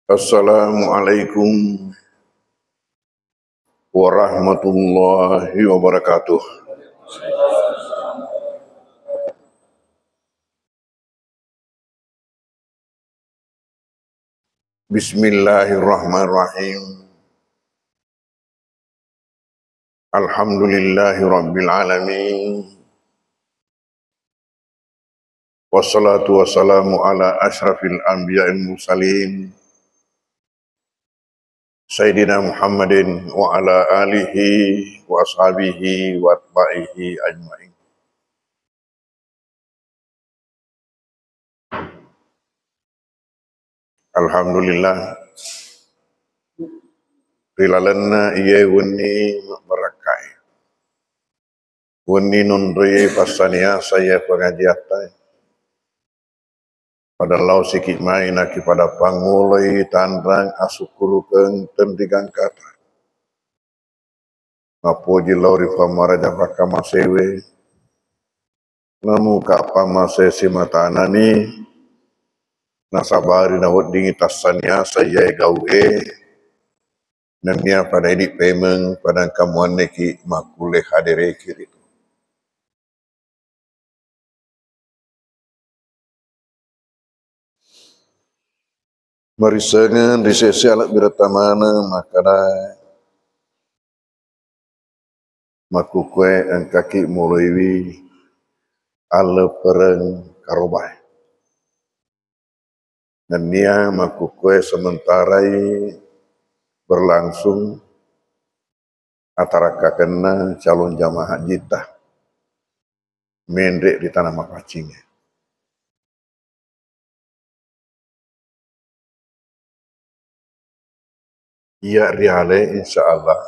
Assalamualaikum warahmatullahi wabarakatuh. Bismillahirrahmanirrahim. Alhamdulillahi rabbil alamin. Wassalatu wassalamu ala ashrafil anbiya'il mursalin. Sayyidina Muhammadin wa ala alihi wa ashabihi wa atba'ihi ajma'in. Alhamdulillah rilalana iya wuni berakai. Wuni nundri pasania saya pengajiatan. Pada lau sikit main aki pada pangulai tandrang asukulukeun tendigang kata. Ngapuji lau rifa maraja pakamasewe. Namu ka pamasesi matanani. Nasabari nawat dingi tasania saya gawe. Nania pada ini pemeng pada kamuan neki makule hadere kiri. Marisengan risesi alat biratamana makana makukwe ang kaki mulaiwi ala pereng karobai. Dan nia makukwe sementarai berlangsung antara kakena calon jamaah haji tah mendek di tanah Mapacingnya. Ia riale insya Allah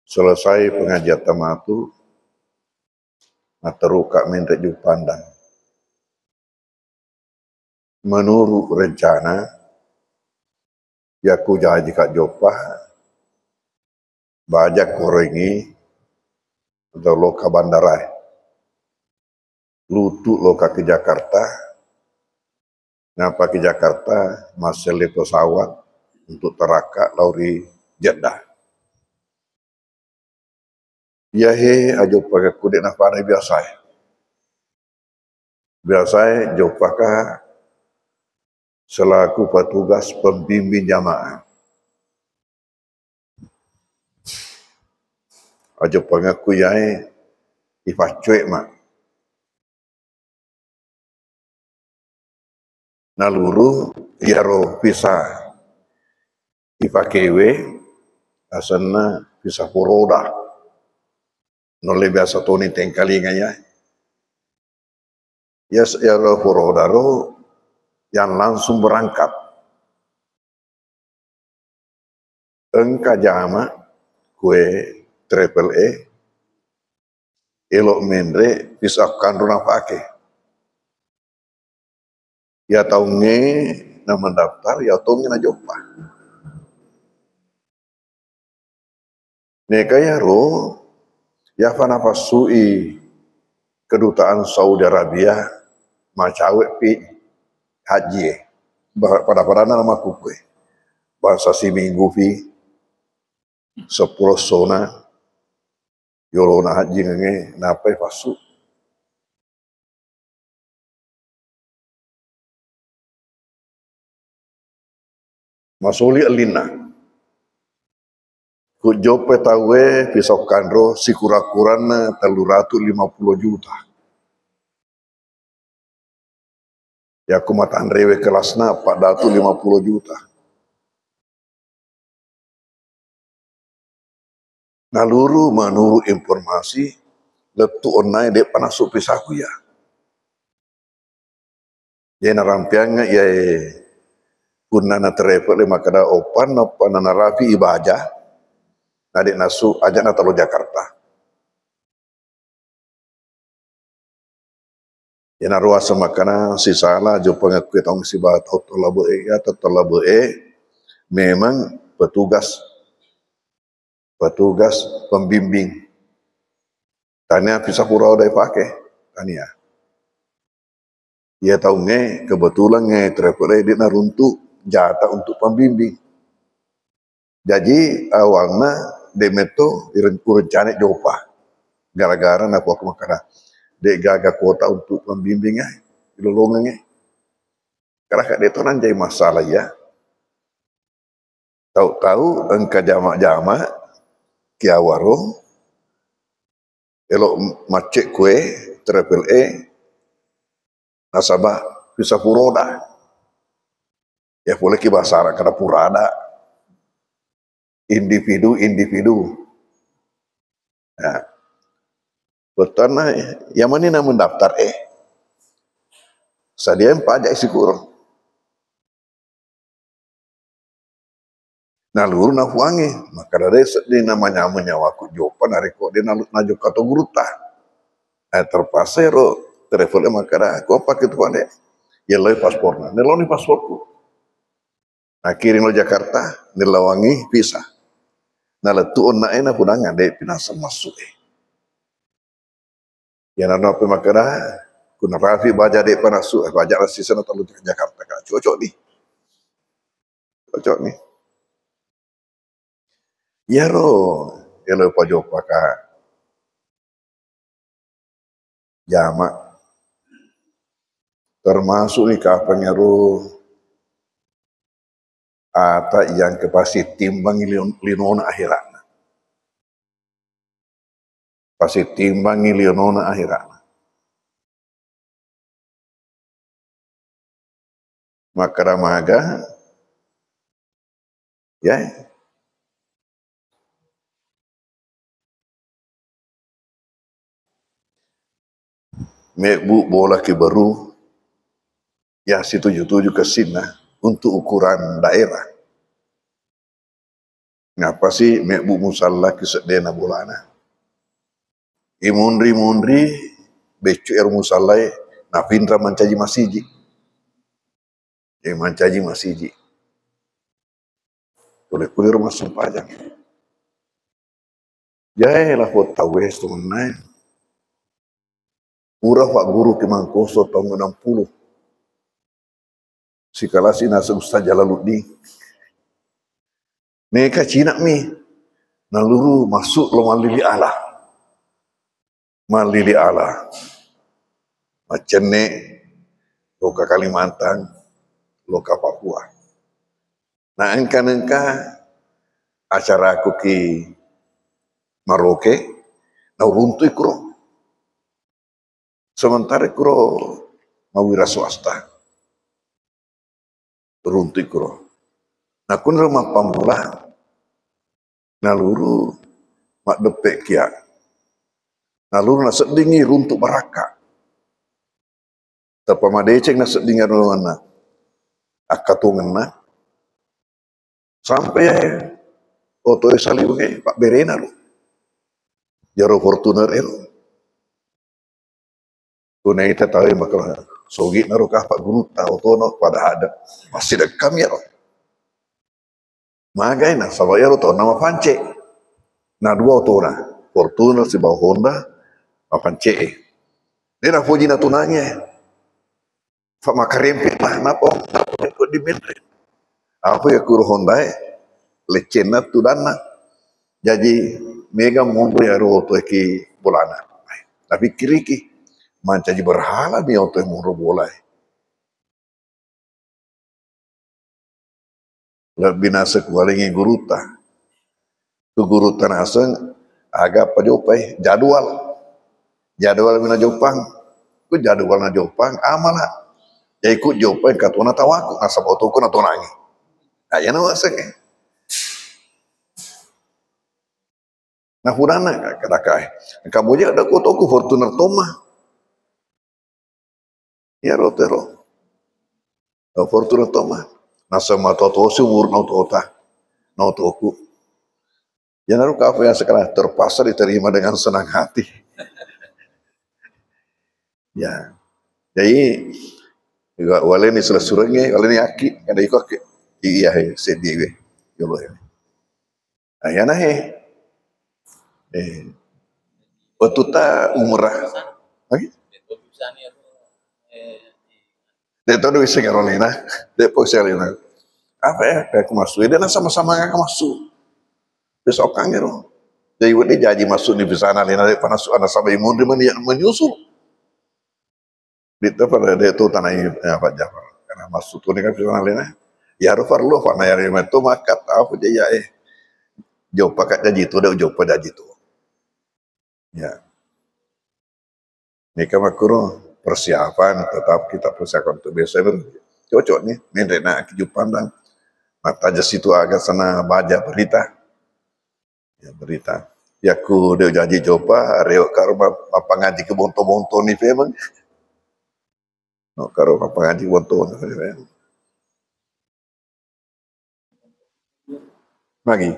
selesai pengajian tamatu materuka mendek ju pandang. Menurut rencana yaku jahaji kak jopah bajak korengi atau loka bandarai lutu loka ke Jakarta ngapa ke Jakarta masih pesawat untuk teraka lauri Jeddah. Ya ajo pakai kudet nafane biasa. Biasa jopaka selaku petugas pembimbing jamaah. Ajo pengaku yai ifacuek mak. Naluru yaro pisah ifakewe asana pisah puroda. Nole biasa toni tengkali ngaya. Yes yaro puroda ro yang langsung berangkat. Engka jama kue triple E elok mendre pisahkan runa pake. Ya tau nge na mendaftar ya tau nge na jopa. Neka ya ro ya fana pasui kedutaan Saudi Arabia macawe pi haji pada nama kukwe bahasa si minggu pi 10 sona yolona haji nge napai pasu masuli alina kujope tawe pisau kandro si kura-kuran 350 juta. Ya kumatan rewe kelasna Pak Datu 50 juta. Naluru menurut informasi letu online dek panasuk pisahku ya. Ya narampiangnya ya punana travel makada opan nana rafi ibadah. Adik nasu aja natalo Jakarta. Ya narua semakana si salah jo pengaku tong si batau tolabu memang petugas pembimbing. Tanya pisah pura udah pakai tanya. Ya tahu nge kebetulan nge travel edit na runtuh jatah untuk pembimbing. Jadi awalnya demeto rencana jopa. Gara-gara nak aku makara. Dek gaga kota untuk pembimbingnya, lolongnya. Karena kak itu nanti masalah ya. Tahu-tahu engkau jamak-jamak kia warung, elok macet kue, triple E, nasabah bisa puroda. Ya boleh kibasara kada purada. Individu. Nah, betul nah, yang mana nak mendaftar sadia pajak isi kurang. Nah luru na huangi, maka dari di namanya menyawaku jopan hari kok dia najuk kata guruta. Terpaksa ro travelnya maka aku apa gitu ane, ya lo paspornya, nelo ni pasporku. Nah kirim lo Jakarta, nilawangi visa. Nah letu ona ena pudangan deh pinasa masuk Ya nana apa maka kuna Rafi baca deh panasu, baca rasi sana terlalu ke Jakarta kan, cocok nih. Ya lo pajopa ka jamak termasuk nih kapan ya ata yang kepasti timbang linona akhirat. Pasti timbang linona akhirat. Maka ramaga ya bu bola ke baru ya si 77 ke sini untuk ukuran daerah. Ngapa sih bu musalla ke sedena bolana? Imundri becu musalla na pintra mancaji masiji. Mancaji masiji. Kulir rumah sempajang. Ya lah kau tahu es tu mana? Murah pak guru ke Mangkoso tahun 60. Si kalasi nasa Ustaz Jalaluddin. Mereka Cina mi. Naluru masuk lo malili Allah. Malili Allah. Macam ni loka Kalimantan, loka Papua. Nah engka acara aku ki Maroke, na runtu ikro. Sementara ikro mawira swasta. Runtu ikro. Nah kun rumah pamula, naluru mak depek kia. Naluru na sedingi runtu baraka. Tapi madeceng na sedingi ruana. Akatungan na. Sampai oto salibunge Pak Berena lo. Jaro Fortuner ero. Tunai kita tahu maka sogi narukah Pak Guru tahu tono pada ada masih dekam ya lo. Magai na sabaya lo tahu nama Pance. Na dua otora Fortuner si bawah Honda Pance. Dia nak puji na tunanya. Pak makarempet lah napa ikut diminta. Apa ya kuru Honda lecena tu dana. Jadi mega mundur ya roto ki bolana. Tapi kiriki mancaji berhala mi oto mundur bola. Lebih nasa kualingi guruta. Tu guruta nasa agak pajopai jadwal mina Jepang. Ku jadwal na Jepang amala. Ya ikut Jepang katuna tawaku nasa botoku na tonangi. Nah ya na wasake. Nah hurana kadakai. Kamu je ada kotoku Fortuner Toma. Ya rotero. Fortuner Toma. Nasa matoto sumur nautota. Nautoku. Ya naruh kafe yang sekarang terpaksa diterima dengan senang hati. Ya. Jadi juga wale ni selesurenge, wale ni aki, kada ikut ke. Iya sedih we. Yolo ya. Ayana waktu ta umrah. Lagi? Dia tahu bisa ngarolina, dia posisinya. Apa ya, kayak aku masuk, dia sama-sama yang masuk. Besok kan gitu. Jadi dia jadi masuk di sana, lina dia panas anak sampai imun dia menyusul. Di tempat dia itu tanah apa Jafar, karena masuk tuh kan bisa lina. Ya harus perlu pak nayar itu maka tahu dia jauh pakai jadi itu dia jauh pada itu. Ya, ini kan makro persiapan tetap kita persiapan untuk besok cocok nih, mendenak kehidupan dan mata aja situ agak sana baca berita. Ya berita. Ya ku dia janji coba reo karo apa ngaji ke bonto-bonto ni memang. No karo apa ngaji bonto ni memang. Lagi.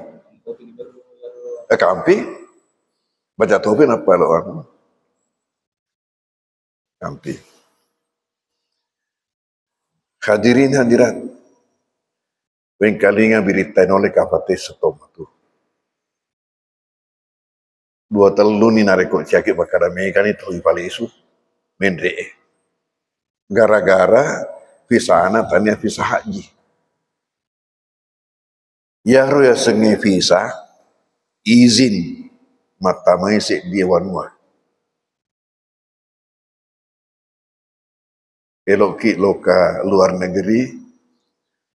Kampi. Baca topi apa lo aku? Kampi. Hadirin hadirat. Pengkalinga berita oleh kapate setoma tu. Dua telu ni nareko ciaki bakada mekan itu ipale isu. Mendre. Gara-gara visa anak tanya visa haji. Ya ro ya sengi visa izin mata maisi dia wanua. Elok ki loka luar negeri,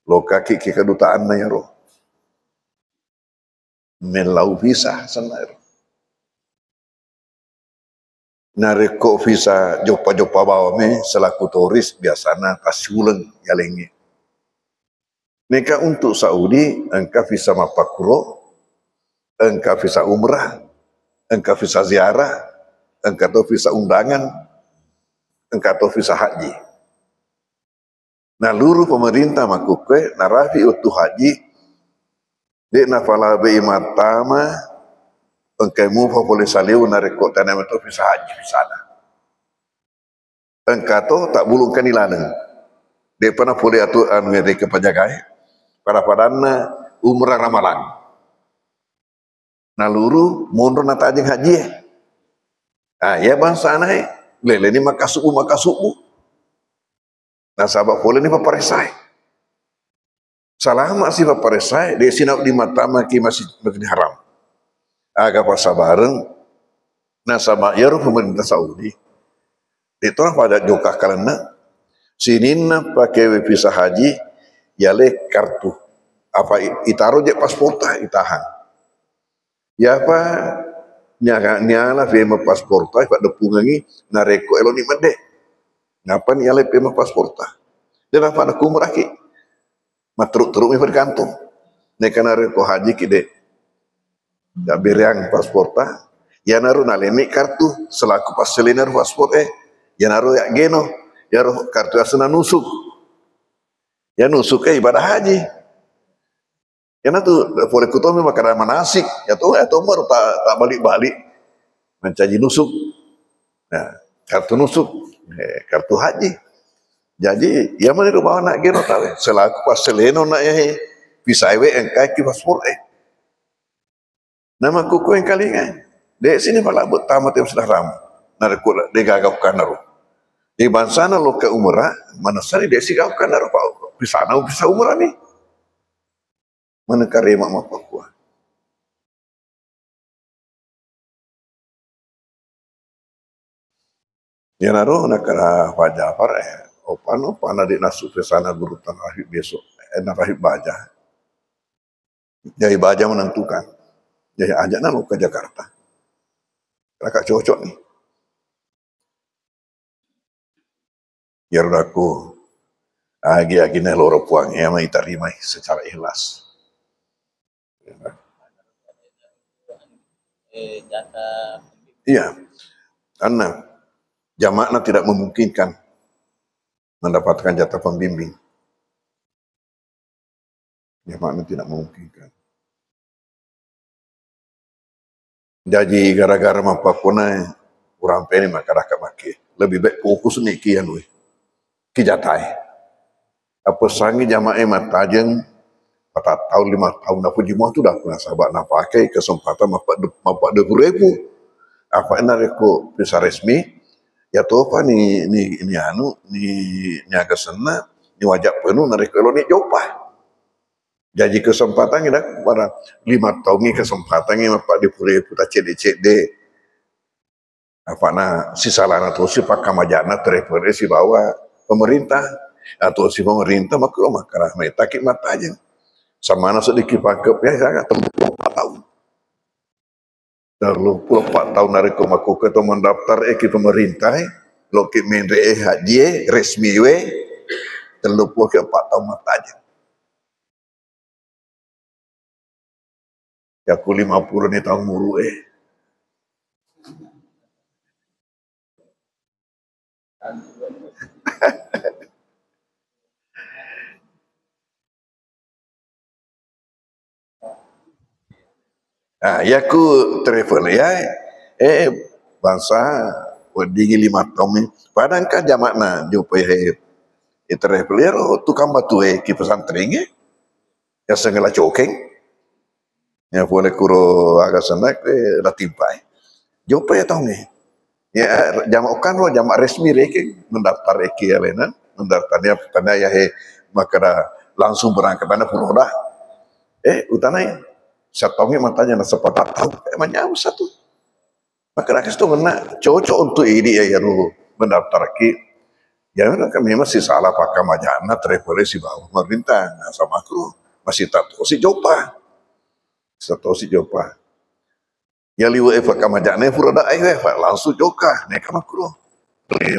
loka ki kedutaan na yaro. Melau visa sana. Nareko visa jopa-jopa bawa me selaku turis biasana tasulang yalengi. Neka untuk Saudi, engkau visa mapakuro, engkau visa umrah, engkau visa ziarah, engkau visa undangan, engkau visa haji. Nah luruh pemerintah makukwe narafi utuh haji, dek nafala be matama, engkau mufa boleh saliu nareko tanam itu visa haji visana. Engkau tak bulungkan ilanang. Dek pernah boleh atur anu mereka penjagai, para padana umrah ramalan. Naluru mundur nata ajeng haji. Ya bangsa anai, lele ni makasubu. Nah sahabat boleh ni paparesai. Salama sih paparesai, dia sinau di mata maki masih haram. Agak pasal bareng, nah sama ya pemerintah Saudi, itu lah pada jokah kalena, sinina pakai visa haji, yale kartu, apa itaruh je paspor tah itahan. Ya apa nyala firma paspor tah pak depungangi nareko eloni mende. Ngapa ni yale firma paspor tah? Dia apa nak umrah ki? Matruk-truk mi bergantung. Neka nareko haji ki de. Da beriang paspor tah. Ya naru nalemi kartu selaku paselinar paspor ya naru ya geno ya roh kartu asana nusuk. Ya nusuk ibadah haji. Karena tu boleh kutomi makanan manasik, ya tuh baru tak balik-balik mencaji nusuk. Nah, kartu nusuk, kartu haji. Jadi, ya mana bawa nak geno tahu, selaku paseleno nak ya bisa ewe engkai ki paspor Nama kuku yang kali kan, dek sini malah buat tamat yang sudah ram, narku dek gagapkan naru. Di bansana lo ke umrah, mana sari dek si gagapkan naru pak, bisa umrah nih. Mana karema mak Papua. Ya naruh nak kena Jafar opan adik nasuk ke sana guru rahib besok rahib baja. Jadi baja menentukan. Jadi ajak nalu ke Jakarta. Kakak cocok nih. Ya aku agi loro puang ya mai terima secara ikhlas. Iya, karena jamaah tidak memungkinkan mendapatkan jatah pembimbing. Jamaah tidak memungkinkan. Jadi gara-gara mapakuna kurang peni masyarakat maki. Lebih baik fokus ni kian we. Ki jatai. Apa sangi jamaah matajeng 4 tahun 5 tahun aku jemaah tu dah pernah sahabat nak pakai kesempatan mapak 20.000. Apa enak reko bisa resmi ya tu apa ni anu ni niaga sana ni wajib penuh nareko lo ni jopah. Jadi kesempatan kita pada 5 tahun ini kesempatan ini Pak dipulih putar cedek apa na si salana tu si pak kamajana terepere si bawa pemerintah atau si pemerintah makara meta ki mata aja sama na sedikit pakep ya saya terlalu 4 tahun terlalu 4 tahun dari kumaku ke mendaftar ke pemerintah lo ki mendre haji resmi we terlalu 4 tahun mata aja ya aku 50 ni tahun muru ya ku travel ya bangsa dingin 5 tahun ni padang ka jamak na jumpa travel ya tukang batu ki pesantren ya sengela cokeng ya boleh kuro agak senak dah timpai jumpa ya tahun ni ya jamak kan lo jamak resmi reke mendaftar eki ya lena mendaftarnya tanda ya maka langsung berangkat pada pulau dah utanai satu tahun matanya na sepakat tahu emangnya satu maka rakyat itu kena cocok untuk ini ya lu mendaftar ki ya kan memang si salah pakai majana travel si bawah pemerintah nah sama aku masih tak tahu si jopa satu si jopa ya liwa pakai majana pura dah langsung joka nek kamu aku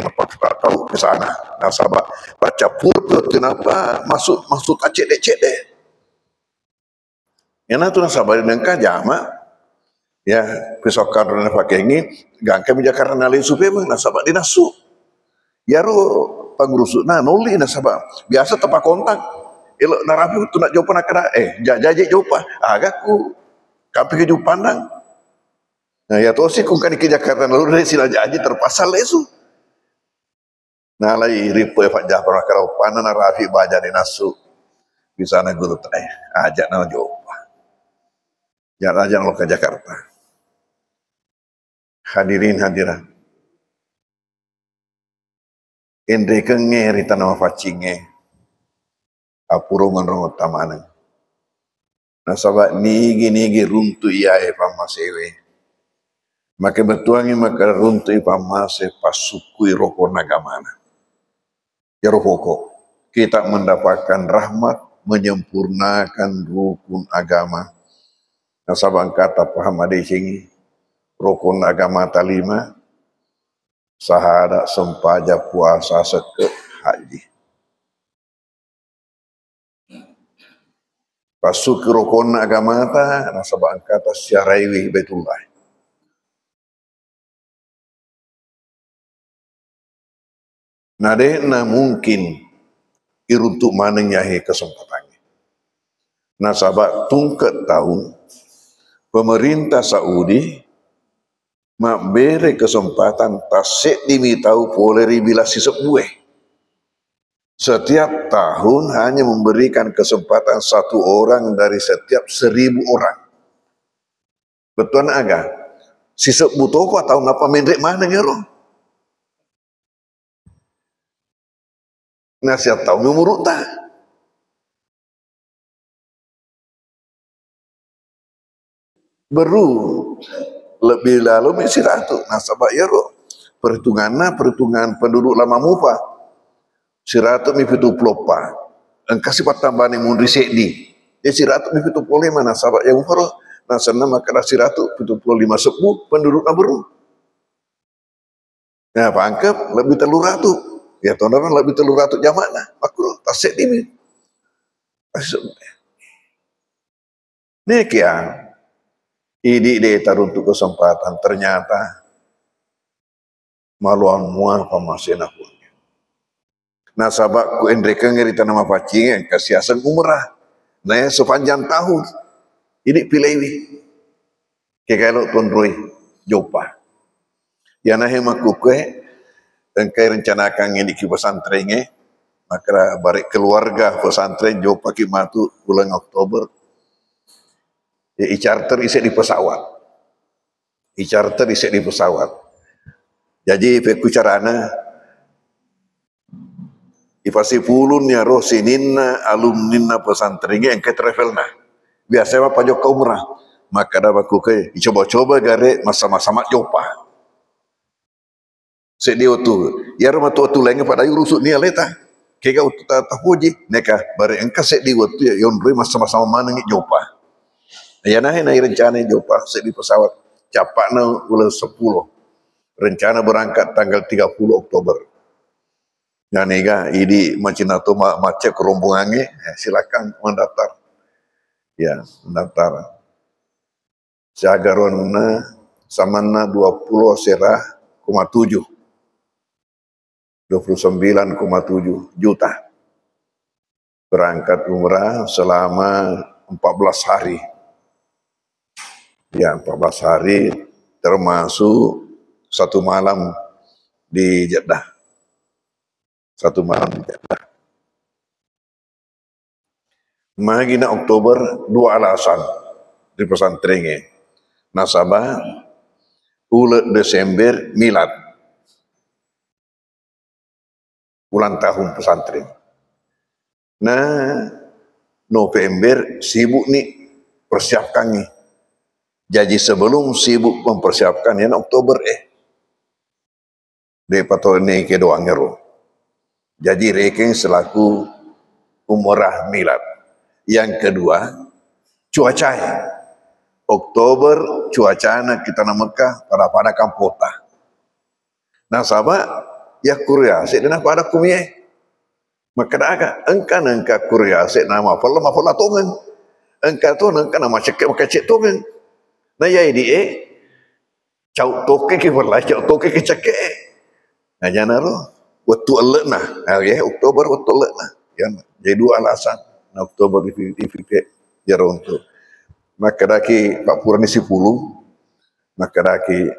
apa tahu ke sana nah sahabat baca pura kenapa masuk cedek yang itu nasabah dengan jama ya besok karena pakai ini gangke menjakarta nalin supaya nasabah dinasu ya ro pangurus nah noli nasabah biasa tepat kontak ilo narapi tu nak jawab nak kena jaje jawab agakku kampi ke pandang nah ya tu sih kung kan ke Jakarta lalu dari sila jaji terpasal lesu nah lai ripo ya Pak Jafar karaupan narapi baja dinasu bisa na guru ajak na jawab jangan lo ke Jakarta. Hadirin hadirat. Endre kenge rita nama facinge. Apuro ngonrong utamana. Nasabak nigi runtu iae pamasewe. Maka betuangi maka runtu pamase pasukui roko nagamana. Ya rokoko. Kita mendapatkan rahmat menyempurnakan rukun agama. Nasabang kata paham ada singi rukun agama talima sahada sempaja puasa seke haji pasuk rukun agama ta nasabang kata syaraiwi Baitullah nade na mungkin iruntuk manenyahi kesempatannya nasabak tungket tahun pemerintah Saudi mak beri kesempatan tasik dimitau boleh bila sisuk bueh. Setiap tahun hanya memberikan kesempatan 1 orang dari setiap 1000 orang. Betul agak. Sisuk butuh apa tahun apa mendek mana nyuruh. Nah siap tahun umur tak. Baru lebih lalu mesti ratu nasabah ya roh perhitungan penduduk lama mupa siratu mi fitu plopa engkasi patambani mundi sedi siratu mi fitu polema nasabah yang faro nasana maka siratu fitu 5 sebu penduduk naberu nah pangkep lebih telur ratu ya tondonan lebih telur ratu jamana makro tasik ini nekia ini dia taruntuk kesempatan ternyata maluan mual pamasena pun. Nasabak ku endreka ngerita nama pacing yang kasiasan umrah. Nah sepanjang tahun ini pilih kalau tuan Roy jopa. Ya nah maku ke engkai rencanakan ini ki pesantren maka balik keluarga pesantren jopa ki matu bulan Oktober. Ya i-charter isek di pesawat. I-charter isek di pesawat. Jadi peku carana Ipasi pulun ya roh sinina alumnina pesantren yang ke travel nah. Biasa apa pajak ke umrah. Maka dah aku ke coba-coba gare masa-masa mak jopa. Sedia tu, ya rumah tu lagi pada urusut ni aleta. Kega tu tak puji, neka bare engka sedia tu ya yon masa-masa mana ni jopa. Ya nah rencana jopa sedia pesawat capakna bulan 10. Rencana berangkat tanggal 30 Oktober. Ya nega ini macam tu macam kerombongannya silakan mendaftar. Ya, mendaftar. Jagarona samana 29,7 juta berangkat umrah selama 14 hari. Ya, 14 hari termasuk satu malam di Jeddah. Satu malam di Jeddah. Magina Oktober dua alasan di pesantrennya. Nasabah ulet Desember milad. Ulang tahun pesantren. Nah, November sibuk nih persiapkan nih. Jadi sebelum sibuk mempersiapkan yang Oktober de patone ke doang ngero. Jadi reking selaku umrah milad. Yang kedua, cuaca. Oktober cuacana kita na Mekah pada kampota. Nah sahabat, ya Korea sedena pada kumie. Maka daga engka Korea se nama pala tongan. Engka tu engka nama cek maka cek tongan. Nah ya ini cau toke ke berlah cau toke ke cek. Nah jana ro waktu elek nah. Ya Oktober waktu elek nah. Ya jadi dua alasan. Nah Oktober di jaro untuk maka daki Pak Purani 10 maka daki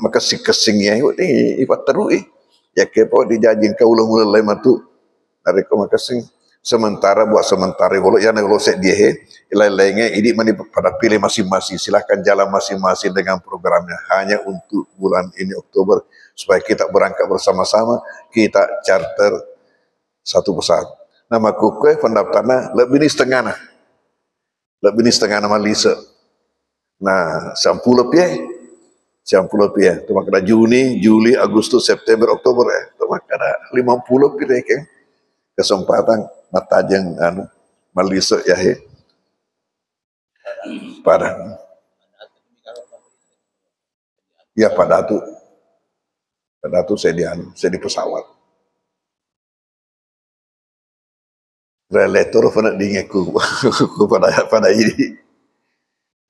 maka si kesingnya ini ipat terus ya kepo dijajin ka ulang-ulang lain matu dari kau makasih sementara buat sementara kalau yang kalau set dia lain-lainnya ini mani pada pilih masing-masing silakan jalan masing-masing dengan programnya hanya untuk bulan ini Oktober supaya kita berangkat bersama-sama kita charter satu pesawat nama kuku pendaftarnya lebih setengah nama Lisa nah 10 lebih tu maka Juni, Juli, Agustus, September, Oktober tu maka 50 pilih ke kesempatan matajeng anu Malisa ya pada ya pada tu saya di pesawat relator pernah dingeku pada ini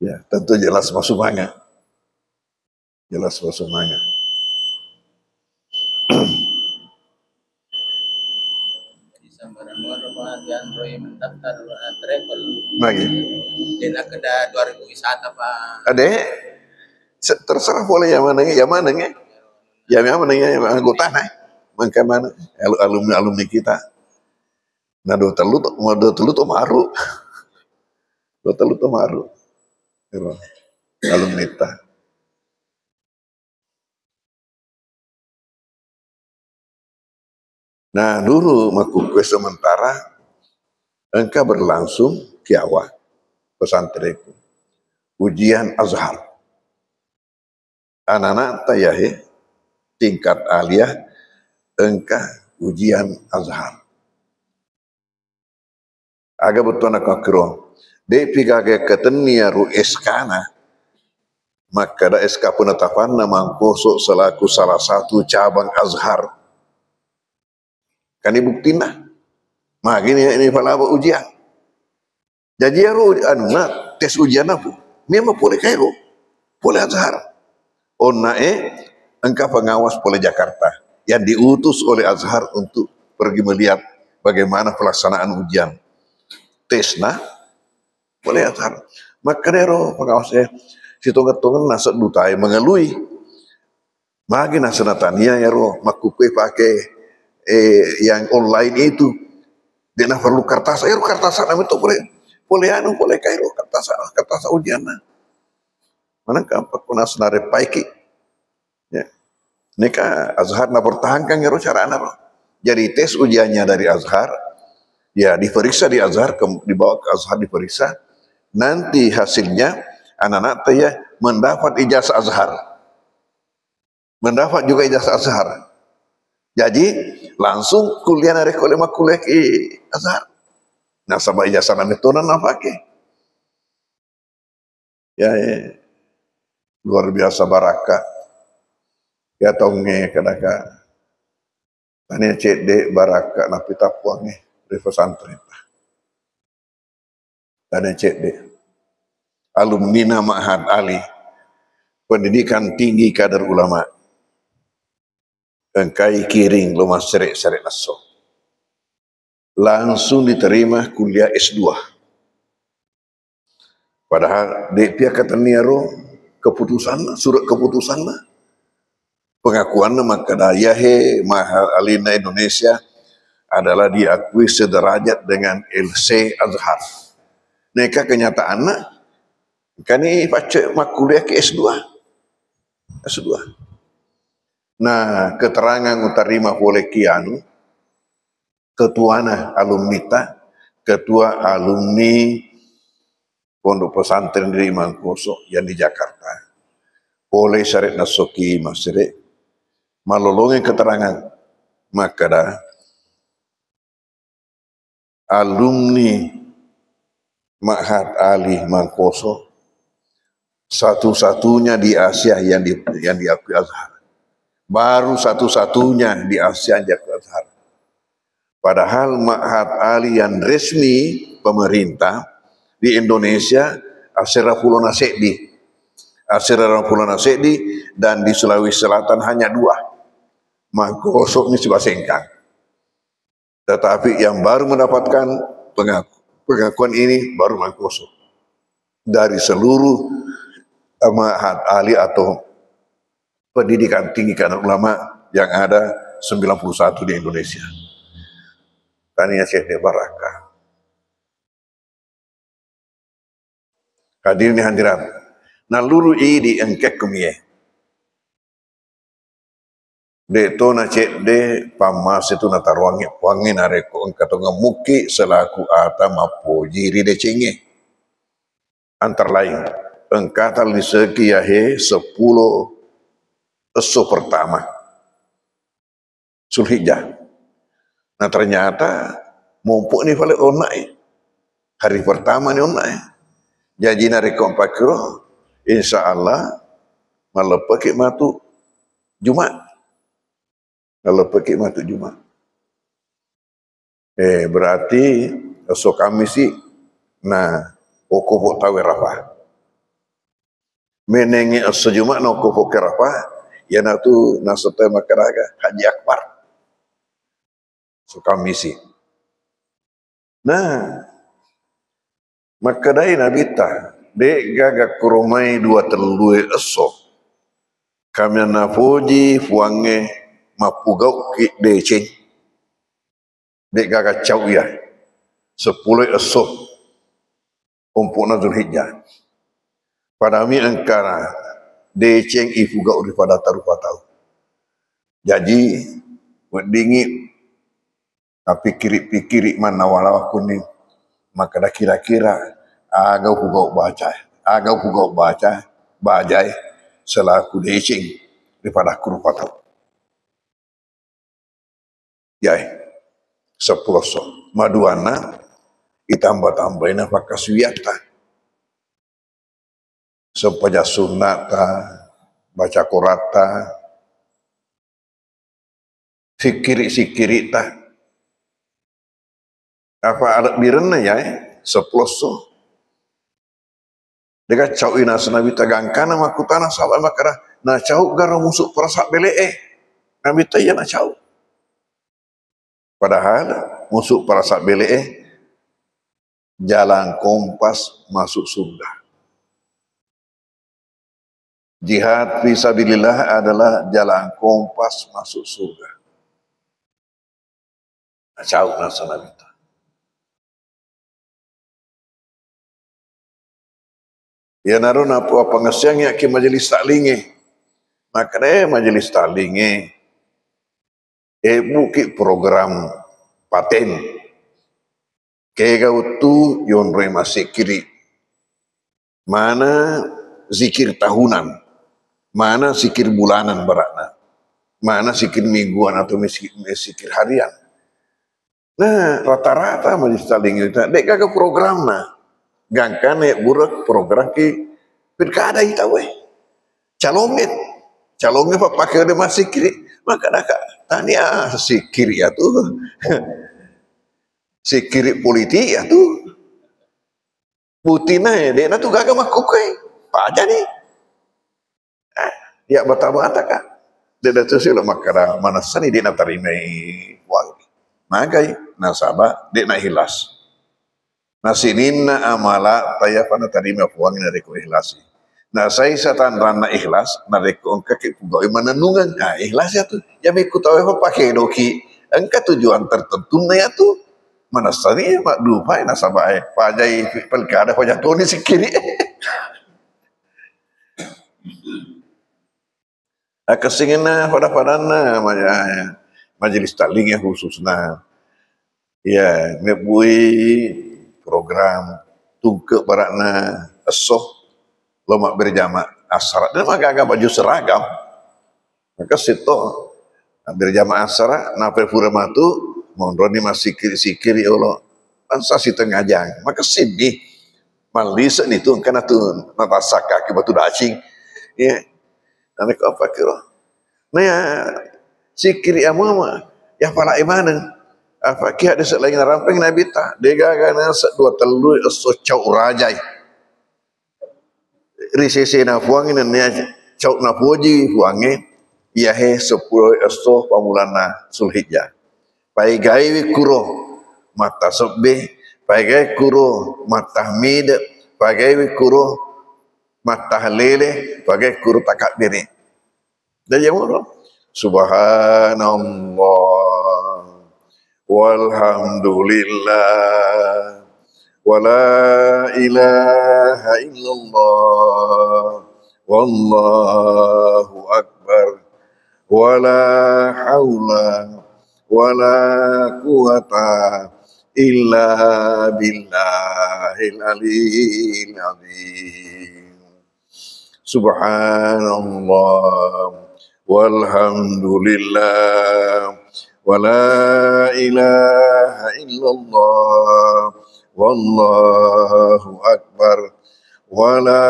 ya tentu jelas masuk manga lagi dan ada 2000 wisata Pak. Ade terserah boleh yang mana ya anggota nah mangka mana alumni kita nah do telu tu maru alumni kita nah dulu maku sementara engkau berlangsung kiawa pesantrenku ujian Azhar anak-anak tayahe tingkat aliyah engkau ujian Azhar agak betul nak kiro de pigage ketenia ru eskana maka da SK penetapan nama kosok selaku salah satu cabang Azhar kan ibuktina mah gini ini palaba ujian jadi ru anuna tes ujian apa memang boleh kairo boleh Azhar onna engkau pengawas oleh Jakarta yang diutus oleh Azhar untuk pergi melihat bagaimana pelaksanaan ujian tesna boleh Azhar maka dero pengawasnya si tongan nasab dutai mengelui magi nasenatania ya ro makukui pakai yang online itu dia nak perlu kertas nama itu boleh kairo kertas ujian mana kampak kuna senare paiki ya neka Azhar na pertahankan ya ro cara ana ro Jadi tes ujiannya dari Azhar, ya diperiksa di Azhar, dibawa ke Azhar diperiksa, nanti hasilnya anak-anak ya mendapat ijazah Azhar, mendapat juga ijazah Azhar. Jadi langsung kuliah dari kuliah ke Azhar. Nah, sama ijazah nami tunan apa ke? Ya, luar biasa baraka. Ya tonge kadaka. Tanya cek de baraka napi tapuange dari pesantren. Tanya cek de alumni Ma'had Ali, pendidikan tinggi kadar ulama. Engkai kiring loma serek naso. Langsung diterima kuliah S2. Padahal di pihak kataniaro keputusan, surat keputusan pengakuan nama kadayahe Ma'had Alina Indonesia adalah diakui sederajat dengan LC Azhar. Neka kenyataannya kani pace mak kuliah ke S2. S2. Nah, keterangan utarima oleh kianu ketuana alumnita, ketua alumni Pondok Pesantren di Mangkoso yang di Jakarta. Oleh Syarif Nasuki Masire malolongi keterangan maka dah alumni Ma'had Ali Mangkoso satu-satunya di Asia yang diakui Azhar. Baru satu-satunya di Asia yang diakui Azhar. Padahal Ma'had Ali yang resmi pemerintah di Indonesia Asyraful Nasedi. Asyraful Nasedi dan di Sulawesi Selatan hanya 2. Mangkoso ini sebuah sengkang. Tetapi yang baru mendapatkan pengakuan ini baru Mangkoso. Dari seluruh Ma'had Ali atau pendidikan tinggi kalangan ulama yang ada 91 di Indonesia. Tania Syekh Baraka. Hadirin hadirat. Nah lulu di engkek kemie. De to na cek de pamas itu nataruangi wangi nareko engkato ngamuki selaku ata mapoji ri de cenge. Antara lain engkata liseki yahe 10 esok pertama Zulhijjah. Nah ternyata mumpuk nih paling onai. Hari pertama nih onai. Jadi nareko pakiro insya Allah malepake matu Jumat. Kalau pakai matu Jumat. Berarti esok Kamis sih, nah, okopok tawe rafa. Menengi esok Jumat na okopok ke rafa, ya na tu nasote makaraga Haji Akbar. Esok Kamis sih. Nah, makadai nabita, dek gagak kurumai 2 telue esok. Kami napoji fuange mapugau ki deceng dek gaga cau ya 10 esok umpuna Zulhijjah pada mi angkara deceng ifugau daripada tarupa tahu jadi wedingi pikiri mana walau kuning maka dah kira-kira agau pugau baca bajai selaku deceng daripada kurupa tahu yai 10 maduana ditambah-tambahin apa kasuyata sepaja sunnata baca korata sikiri-sikiri ta apa alat birena ya 10 dekat cau ina senabi tagangkana makutana sahabat makara na cau gara musuk perasak belee nabi taya na cau padahal musuk perasak belee jalan kompas masuk surga. Jihad fisabilillah adalah jalan kompas masuk surga. Jauh nasana kita. Ya naron apa pengesiangnya ke majelis taklinge. Makanya majelis taklinge Buki program paten. Kega tu yon rema sikiri. Mana zikir tahunan, mana zikir bulanan beratna, mana zikir mingguan atau zikir harian. Nah, rata-rata majlis taling itu, dek kagak program nah, gangkan burak program ki pilkada kita weh, calonget pak pakai udah masih kiri, maka dah tanya sikir ya tuh, sikir politik ya tuh, putina ya, dek tuh gagak makukai, apa aja nih, ya bata-bata kak, dek dah tuh sih lo makara mana sani dek terima uang. Magai nasaba dek na hilas. Nasinina amala tayafana tarima puang dari ko ihlasi. Nah saya satan rana ikhlas nareko engka ke pugoi mananungan. Nah ikhlas ya tuh. Ya miku tahu apa pakai doki. Engka tujuan tertentu na ya tuh. Mana sani ya mak dupa ya nasaba pajai pelkada pajatoni sikiri. Kesingina pada-padana majelis taling yang khususna. Ya, ngebui program tungke barakna esoh lomak berjamaah asar dan maka agak baju seragam maka situ berjamaah asar nape pura matu mondroni masih sikir ya Allah bangsa si tengajang maka sini malisa itu karena tuh natasaka ke batu dacing ya nanti apa kira nah ya sikir ya mama ya pala imanan apa kia ada selain ramping nabi ta dega kana dua telu so cau rajai risese na fuangin ne cau na puji fuange ia he 10 esto pamulana sulhijjah pai gai kuro mata sobbe pai gai kuro mata mid pai gai kuro mata halele pai gai kuro takbir dan yang subhanallah walhamdulillah wala ilaha illallah wallahu akbar wala haula wala quwata illa billahil aliyyil azim subhanallah walhamdulillah wala ilaha illallah wallahu akbar wala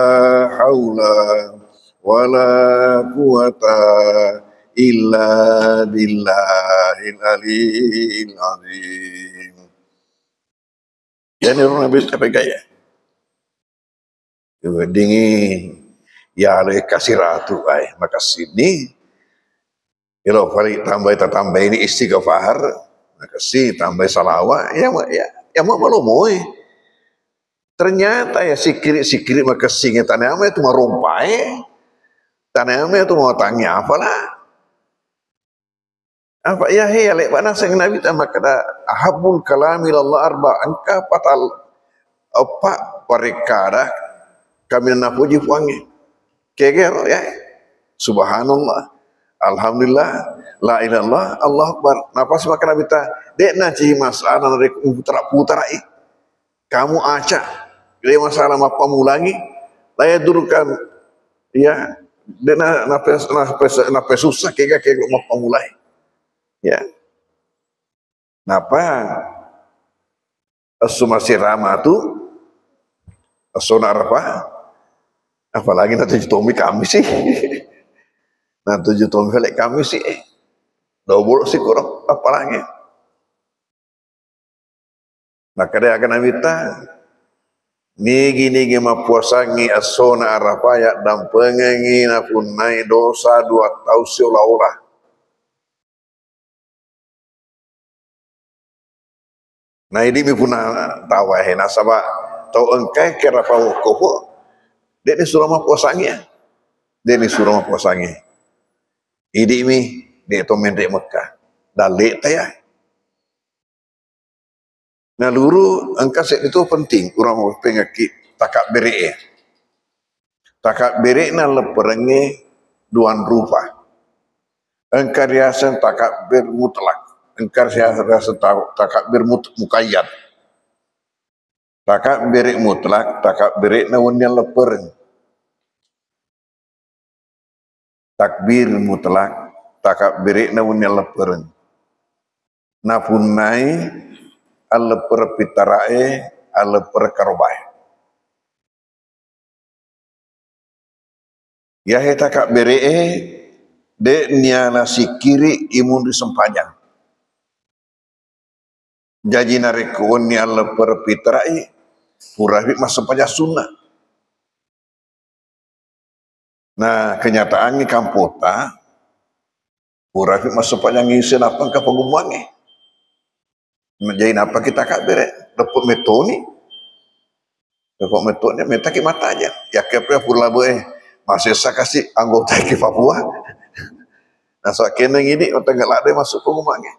haula wala quwata illa billahil aliyyil azim. Jadi orang habis apa gaya? Dingin ya le kasih ratu ay maka sini kalau tambah ini istighfar, makasih tambah salawat, ya mau moy. Ternyata ya sikiri makasih tanahnya itu mau rumpai, tanahnya itu mau tanya apalah. Apa ya hei lek mana sang nabi tambah kata ahabul kalamil Allah arba angka patal apa perkara kami napuji puangi. Kegero ya. Subhanallah. Alhamdulillah, la ilallah, Allah Akbar. Nafas makan abita, dek naci masalah dari putra kamu acak, dia masalah apa mulangi, laya durkan, ya, dek nafas susah kega mau pemulai, ya. Napa? Asumasi rama tu, asonar apa? Apalagi nanti Tommy kami sih. Nah 7 tahun balik kami sih double sih kurang apa lagi maka dia akan minta nigi mapuasangi asona arapaya dan pengengi napun naik dosa 2 tahun seolah-olah nah ini mi pun tawa nasaba tau engkai kira pau kopo dia ni suruh mapuasangi dia ni suruh mapuasangi ini mi dia tu mendek Mekah dalik tayah nah luru angka itu penting orang pengaki takak berik na leperengi duan rupa engkar riasan takabir mutlak, engkar riasan takabir mukayyad, takabir mutlak, takabir nawan yang lepereng, takbir mutlak, takabir nawan yang lepereng, napunai al-leper pitarae, al-leper karobai. Ya heta kak beree de niana sikiri imun di sempanyang. Jadi narekuan ni Allah perpitrai purahi masa sempanyang sunnah. Nah kenyataannya kampota purahi masa sempanyang ngisi apa ke pengumumannya. Jadi apa kita kak bere dapat metoni. Dapat metoni metaki mata aja. Ya kepre pula masih saya kasih anggota ke Papua. Nah soal keneng ini otak nggak ada masuk pengumumannya.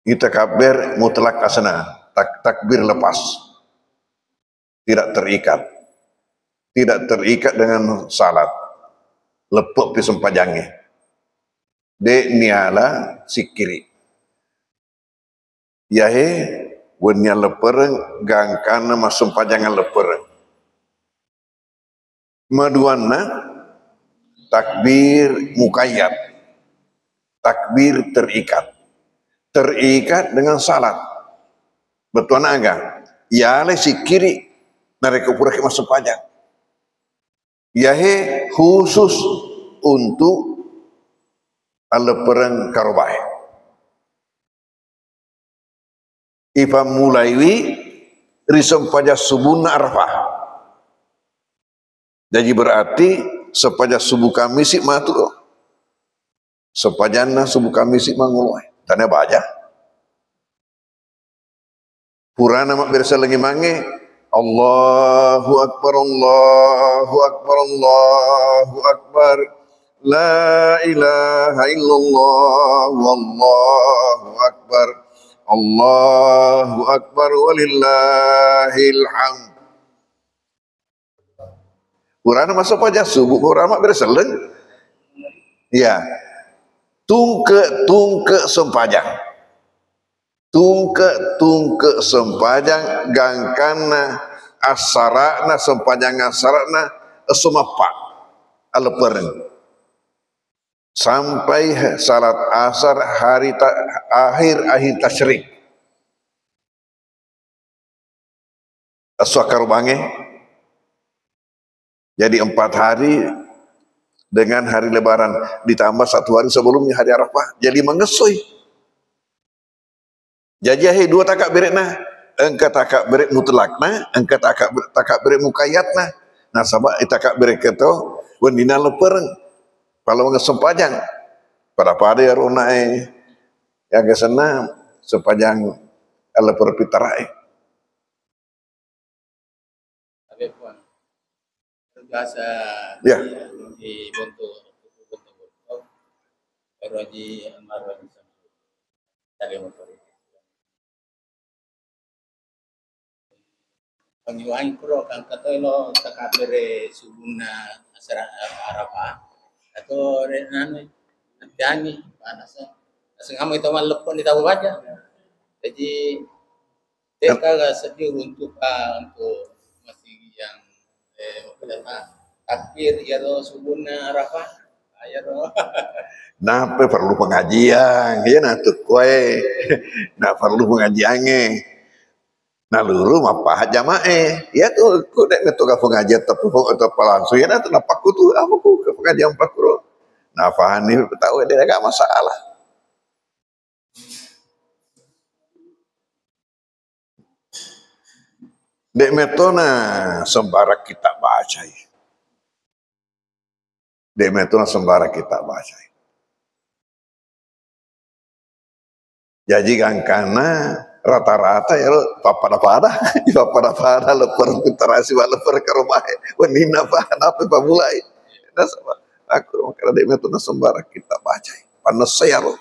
Kita kabar mutlak asana, takbir lepas, tidak terikat dengan salat, lepuk di sempajangnya. De niala sikiri. Yahe wenya lepereng gangkana masuk pajangan lepereng. Maduanna takbir mukayyad, takbir terikat dengan salat. Betul enggak? Ya le sikiri nareka pura ke masuk pajang. Yahe khusus untuk al-lepereng karobai. Ifa mulaiwi risam pajak subuh na arafah. Jadi berarti sepaja subuh kami si matu. Sepajana subuh kami si mangulai. Tanya baca. Purana mak berasa lagi mange. Allahu Akbar, Allahu Akbar, Allahu Akbar. La ilaha illallah, wallahu Akbar. Allahu Akbar walillahil hamd. Purana masuk pajak subuh, purana berseleng. Ya, tungke sempajang, tungke sempajang gangkana asarana sempajang asarana sumapak alepereng sampai salat asar akhir tasyrik aswakar bange. Jadi 4 hari dengan hari lebaran ditambah 1 hari sebelumnya hari Arafah jadi mengesoi. Jadi hai 2 takak berekna, engka takak berek mutlakna, engka takak berek mukayyadna. Nah sabab takak berek itu wendina lepereng kalau ngesempajang pada ya ronae ya gesena sepajang leper pitarae. Tapi puan biasa Ya. di Bonto baru di Amaro di sana. Tadi motor. Pangiwangi pro kan katoilo takabere subuna asara Arafah atau renane nanti panasnya kamu itu malah lepon di tahu aja. Jadi mereka gak sedih untuk masih yang takbir ya lo subuna Arafah ya lo. Nah perlu pengajian ya nah tuh kue nah perlu pengajiannya. Nah lulu apa jamae ya tuh ku dek ngetuk ke pengajian tapi langsung ya nah kenapa ku tuh apa ku ke pengajian pakro. Nah fahani tahu dia gak masalah. Dek metona sembara kita baca. Dek metona sembara kita baca. Jadi kan karena rata-rata ya lo pada leper pintarasi leper ke rumah wanina apa mulai. Nah sama aku karena dek metona sembara kita baca. Panas saya lo.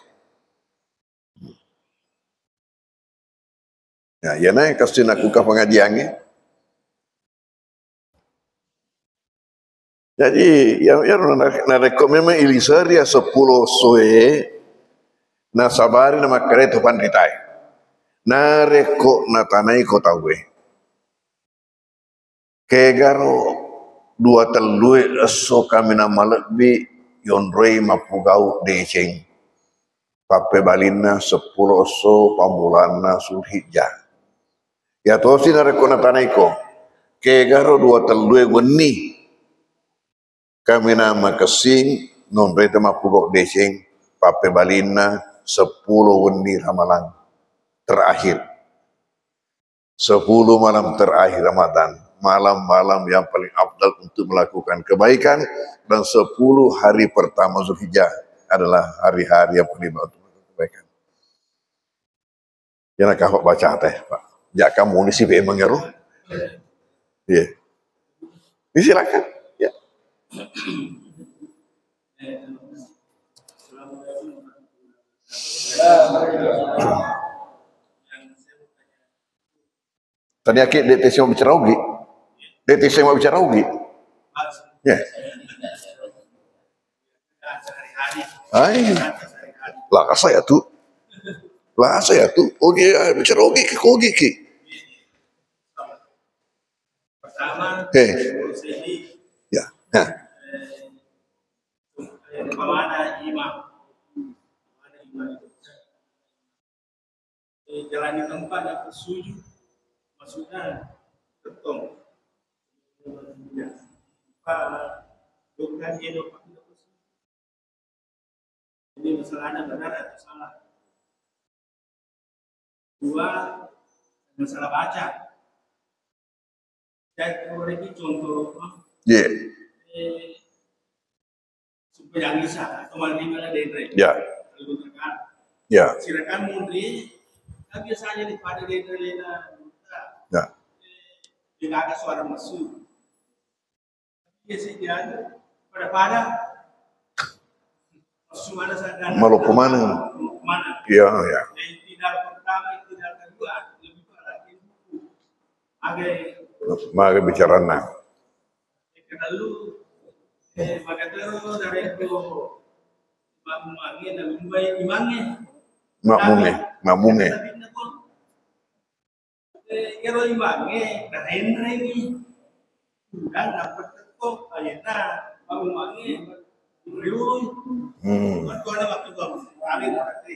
Ya naik kasih aku ke pengajiannya. Jadi ya na reko memang ilisaria 10 soe na sabari na makareto panditai. Na reko na tanai ko tawe. Kegaro dua telui eso kami na malekbi yonrei mapugau deceng. Pape balina 10 so pambulana sulhijjah. Ya tosi na reko na tanai ko. Kegaro dua telui weni kami na makasing non reta mapugau deceng. Pape balina 10 weni ramalan terakhir. 10 malam terakhir Ramadan. Malam-malam yang paling afdal untuk melakukan kebaikan. Dan 10 hari pertama Zulhijjah adalah hari-hari yang paling baik untuk melakukan kebaikan. Yang nak kau baca teh, Pak. Ya kamu ni si memang ya roh. Ya. Silakan. Ya. Tadi akhir deteksi mau bicara ugi. Deteksi mau bicara ugi. Ya. Ay, lah saya tuh. Oke, bicara oke ki. Pertama, ya. Nah. Ada imam. Jalan di tempat yang sujud, maksudnya ketong. Bukan ini masalahnya benar atau salah. 2, masalah baca. Dan kalau ini contoh, supaya bisa atau mana dari silakan menteri, kan biasanya di pada dari tidak ada suara masuk. Biasanya pada masuk mana saja. Malu kemana? Iya. Tidak pertama, tidak kedua, lebih lagi. Mari bicara nah. Lalu, maka terus dari itu makmumnya dan imamnya. Makmumnya. Kalau imamnya, dah ini sudah dapat tekuk, ayatnya makmumnya beriun. Waktu ada waktu kami berarti.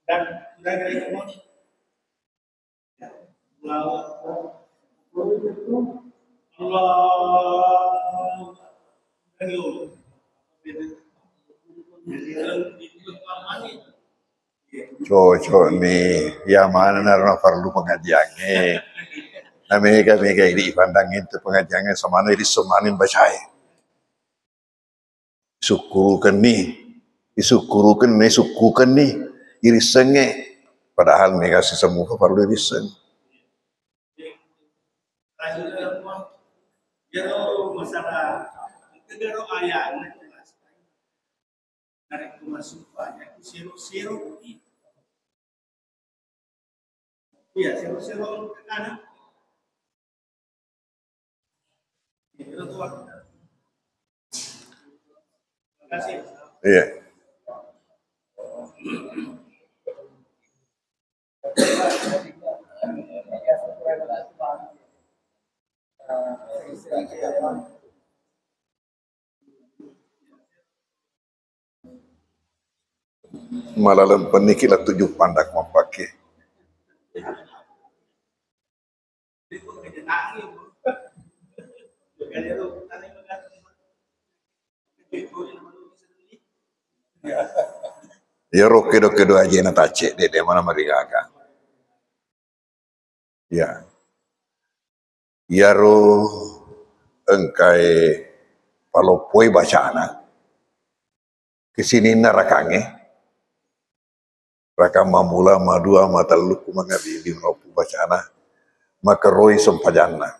Dan sudah dari kemudian. Cocok nih, ya mana narana perlu pengajiannya. Nah mega ini pandang itu pengajiannya semana ini semanin bacai. Syukurukan nih, irisenge. Padahal mega si semua perlu iriseng. Jero masalah negara ayah dari masuk banyak zero iya zero ke kanan itu tuh terima kasih Iya. Malah lempen ni kila 7 pandak mau pakai. Ya roke-roke aja na tace de mana marigaga. Ya. Ya ro engkai palopoi bacana. Kesini narakange. Raka mamula madua matalu kumangabi di ropu bacana. Maka roi sempajana.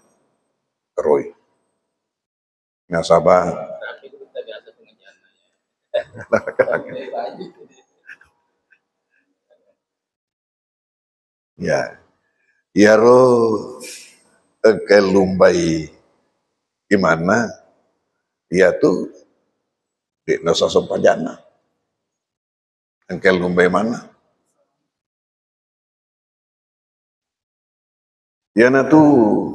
Roi. Nasabah. Ya. Ya ro engke lumbai gimana dia tuh di nusa sompajana engke lumbai mana dia na tuh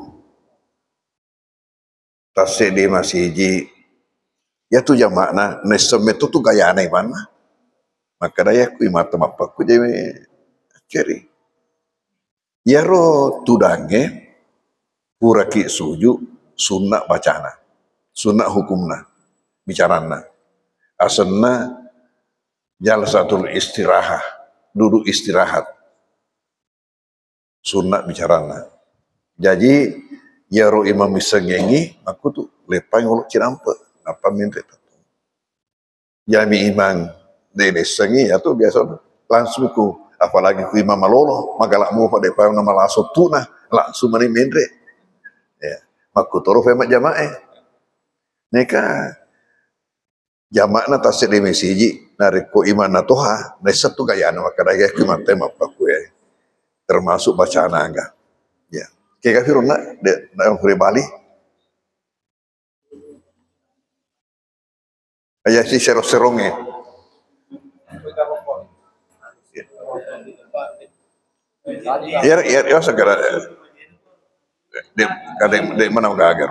tasik di masih ji ya tuh jamakna nesem itu tuh gaya aneh mana maka daya ku imata mapaku jadi ceri ya ro tudange puraki suju sunnah bacana sunnah hukumna bicarana asalna jalsatul istirahat duduk istirahat sunnah bicarana jadi ya ro imam misengengi aku tuh lepai ngolok cirampe apa minta jami imam dede sengi atau biasa langsung ku apalagi ku imam malolo magalak mu pada pa nama langsung tuna langsung mani mendre ya maku toro femat jamaah neka jamakna tasik di mesiji nariko iman natoha nesat tu gaya na makadaya ku mate mapaku ya termasuk bacaan angga ya kayak kafirun nak de dalam Bali ayah si serong-serongnya ya segera de mana magagar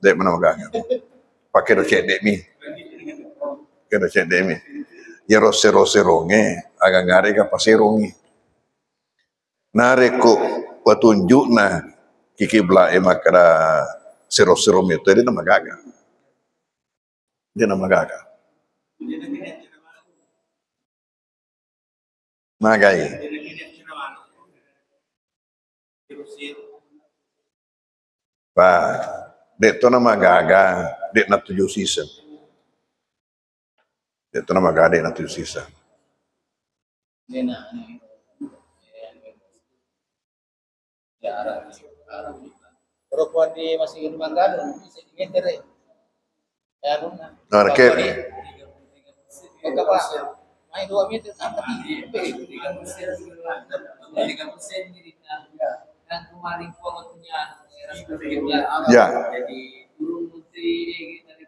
de mana magagar pakai do cek dek mi kena cek dek mi ya serong-serongnya agak ngare ka paserongi nareko petunjuk na kiki bela makara serong-serong itu dia nama gaga magai Pak, dek tu nama gaga, dek nak 7 season. Dek tu nama gaga, dek nak 7 season. Perempuan di masih di Manggano, bisa digeter ya. Nah, reket. Enggak Pak, main 2 meter angkat tinggi. 3% jadi dan kemarin waktunya Ya. jadi dulu menteri dari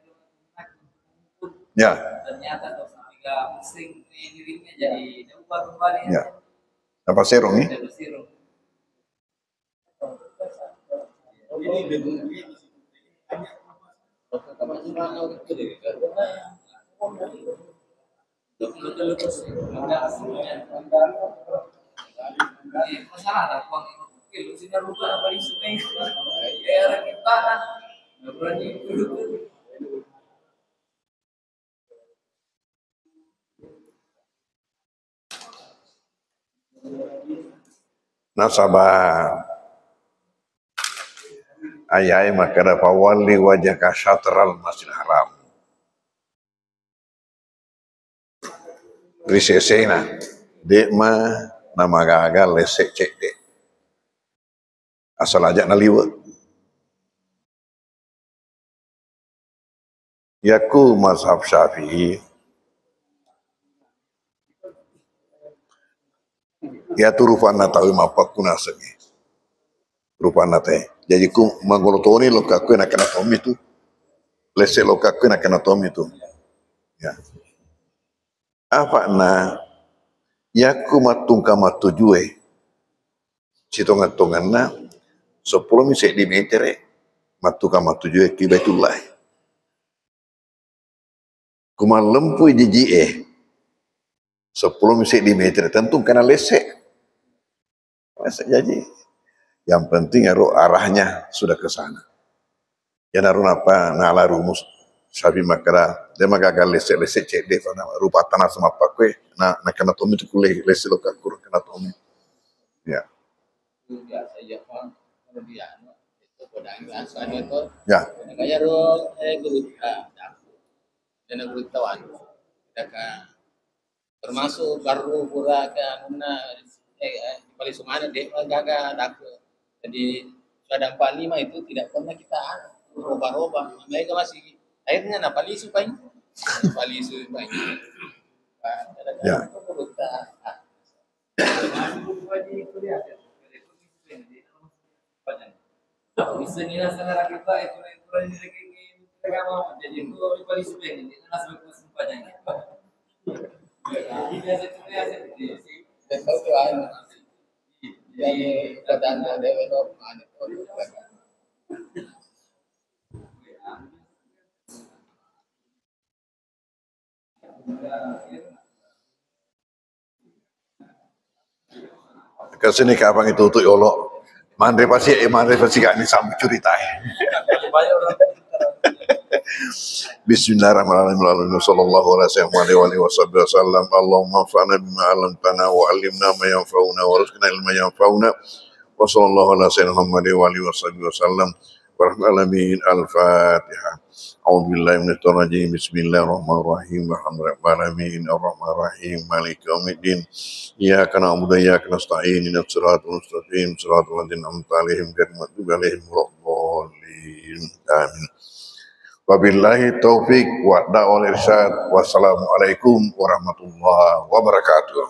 Ya. ternyata 3% dirinya jadi ubah kembali Ya. Apa serong ni? Masalah ada uang itu sini rupa apa di sini era kita nggak berani Nasabah ayai makara fawalli wajhaka syatral masjidil haram risesena dek mah nama gagal lesek cek dek asal ajak naliwa yaku mazhab syafi'i ya turufan tahu mapa kuna segi rupana teh jadi ku manggolotoni lo kaku nak kena tomi tu lesek lo kaku nak kena tomi tu ya apa na yaku matungka matujue sitongan na 10 misek di metere matuka matujue ki Baitullah kuma lempui jiji 10 misek di metere tentu kena lesek jadi yang penting arahnya sudah ke sana ya narun apa nala rumus sabi makara dia magagal lesek cek deh rupa tanah sama pakwe na kena tomi tu kuleh lesek lo kakur kena tomi ya biasa ya Pak, kemudian itu pedang asal itu ya kayak ro gurita dan guritawan termasuk baru pura kan paling semana deh gaga dak jadi sudah 45 itu tidak pernah kita roba-roba mereka masih akhirnya napali supaya ya bisa nila sa kita itu ini mereka mau jadi itu paling sebenarnya ini langsung ke semuanya. Ini biasa itu biasa sih. Betul kan? Jadi kadang ada development itu. Kesini ke abang itu tuh yolo. Mandre pasti gak ini sampai cerita. Bismillahirrahmanirrahim. Sallallahu alaihi wasallam. Allahumma anfa'na bima 'allamtana wa 'allimna ma yanfa'una wa rizqna ilma yanfa'una. Wa sallallahu ala sayyidina Muhammad wa alihi wasallam. Warahmatullahi al-Fatihah. A'udzu billahi minasyaitonir rajim. Bismillahirrahmanirrahim. Alhamdulillahirabbil arrahmanirrahim. Maliki yaumiddin. Iyyaka na'budu wa iyyaka nasta'in. Ihdinas siratal mustaqim. Siratal ladzina an'amta 'alaihim ghairil maghdubi 'alaihim waladdallin. Amin. Wabillahi taufik wa da'wal irsyad. Wassalamualaikum warahmatullahi wabarakatuh.